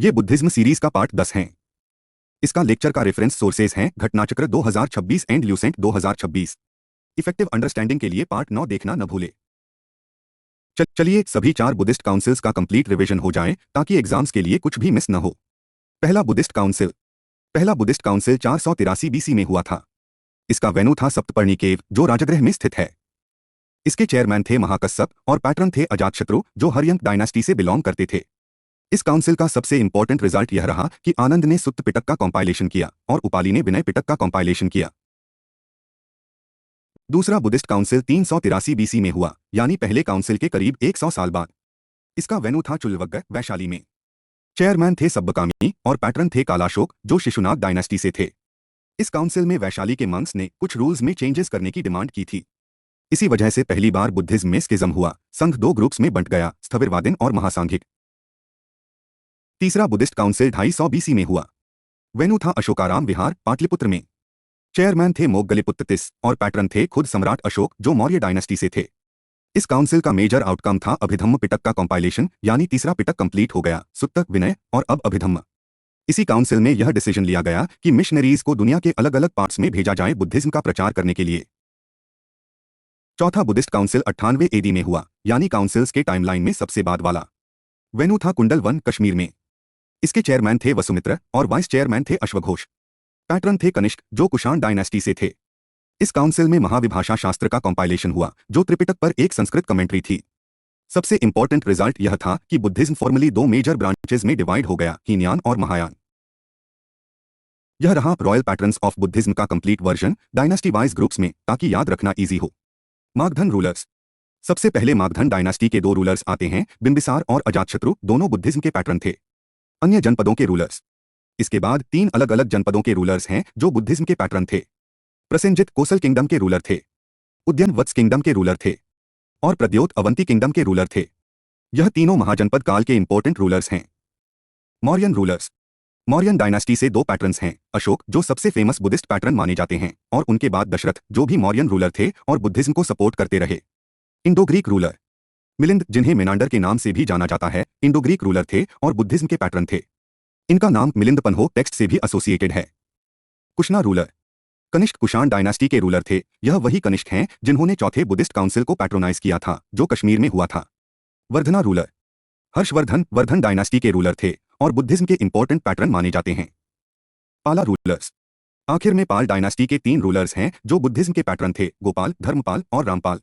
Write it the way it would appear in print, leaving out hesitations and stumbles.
ये Buddhism series का part 10 है। इसका लेक्चर का रेफरेंस सोर्सेज हैं Ghatnachakra 2026 and Lucent 2026। Effective understanding के लिए पार्ट 9 देखना न भूले। चलिए सभी 4 बुद्धिस्ट काउंसिल्स का कंप्लीट रिवीजन हो जाए ताकि एग्जाम्स के लिए कुछ भी मिस न हो। पहला बुद्धिस्ट काउंसिल 483 बीसी में हुआ था। इसका वेन्यू था सप्तपर्णी केव, जो राजगृह में स्थित है। इसके चेयरमैन थे महाकश्यप और पैटर्न थे अजातशत्रु, जो हर्यंक डायनास्टी से बिलोंग करते थे। इस काउंसिल का सबसे इंपॉर्टेंट रिजल्ट यह रहा कि आनंद ने सुत्त पिटक का कंपाइलेशन किया और उपाली ने विनय पिटक का कंपाइलेशन किया। दूसरा बुद्धिस्ट काउंसिल 383 बीसी में हुआ, यानी पहले काउंसिल के करीब 100 साल बाद। इसका वेन्यू था चुल्लवग्ग, वैशाली में। चेयरमैन थे सब्बकामी और पैटर्न थे कालाशोक, जो शिशुनाग डायनेस्टी से थे। इस काउंसिल में वैशाली के मंक्स ने कुछ रूल्स में चेंजेस करने की डिमांड की थी। इसी वजह से पहली बार बुद्धिज्म में स्किज्म हुआ। संघ 2 ग्रुप्स में बंट गया, स्थविरवादिन और महासांघिक। तीसरा बुद्धिस्ट काउंसिल 250 बीसी में हुआ। वेन्यू था अशोकाराम विहार, पाटलिपुत्र में। चेयरमैन थे मोग्गलिपुत्र तिस और पैटर्न थे खुद सम्राट अशोक, जो मौर्य डायनेस्टी से थे। इस काउंसिल का मेजर आउटकम था अभिधम्म पिटक का कंपाइलेशन, यानी तीसरा पिटक कंप्लीट हो गया, सुत्त, विनय और अब अभिधम्म। इसी काउंसिल में यह डिसीजन लिया गया कि मिशनरीज को दुनिया के अलग अलग पार्ट्स में भेजा जाए बुद्धिज्म का प्रचार करने के लिए। चौथा बुद्धिस्ट काउंसिल 98 एडी में हुआ, यानी काउंसिल्स के टाइमलाइन में सबसे बाद वाला। वेन्यू था कुंडल वन, कश्मीर में। इसके चेयरमैन थे वसुमित्र और वाइस चेयरमैन थे अश्वघोष। पैटर्न थे कनिष्क, जो कुषाण डायनेस्टी से थे। इस काउंसिल में महाविभाषा शास्त्र का कंपाइलेशन हुआ, जो त्रिपिटक पर एक संस्कृत कमेंट्री थी। सबसे इंपॉर्टेंट रिजल्ट यह था कि बुद्धिज्म फॉर्मली 2 मेजर ब्रांचेज में डिवाइड हो गया, हीनयान और महायान। यह रहा रॉयल पैटर्न्स ऑफ बुद्धिज्म का complete version, dynasty wise groups में, ताकि याद रखना इजी हो। मागधन रूलर्स। सबसे पहले मागधन डायनेस्टी के 2 रूलर्स आते हैं, बिंबिसार और अजातशत्रु, दोनों बुद्धिज्म के पैटर्न थे। अन्य जनपदों के रूलर्स। इसके बाद 3 अलग अलग जनपदों के रूलर्स हैं जो बुद्धिज्म के पैटर्न थे। प्रसेनजित कोसल किंगडम के रूलर थे। उद्यन वत्स किंगडम के रूलर थे और प्रद्योत अवंती किंगडम के रूलर थे। यह तीनों महाजनपद काल के इंपॉर्टेंट रूलर्स हैं। मौर्यन रूलर्स। मौर्यन डायनेस्टी से 2 पैटर्न्स हैं, अशोक, जो सबसे फेमस बुद्धिस्ट पैटर्न माने जाते हैं, और उनके बाद दशरथ, जो भी मौर्यन रूलर थे और बुद्धिज्म को सपोर्ट करते रहे। Indo Greek ruler. मिलिंद, जिन्हें मेनांडर के नाम से भी जाना जाता है, इंडो ग्रीक रूलर थे और बुद्धिज्म के पैटर्न थे। इनका नाम मिलिंदपन्हो टेक्स्ट से भी एसोसिएटेड है। कुशना रूलर। कनिष्क कुषाण डायनेस्टी के रूलर थे। यह वही कनिष्क हैं जिन्होंने चौथे बुद्धिस्ट काउंसिल को पैट्रोनाइज किया था, जो कश्मीर में हुआ था। वर्धना रूलर। हर्षवर्धन वर्धन डायनेस्टी के रूलर थे और बुद्धिज्म के इंपॉर्टेंट पैटर्न माने जाते हैं। पाला रूलर्स। आखिर में पाल डायनेस्टी के 3 रूलर्स हैं जो बुद्धिज्म के पैटर्न थे, गोपाल, धर्मपाल और रामपाल।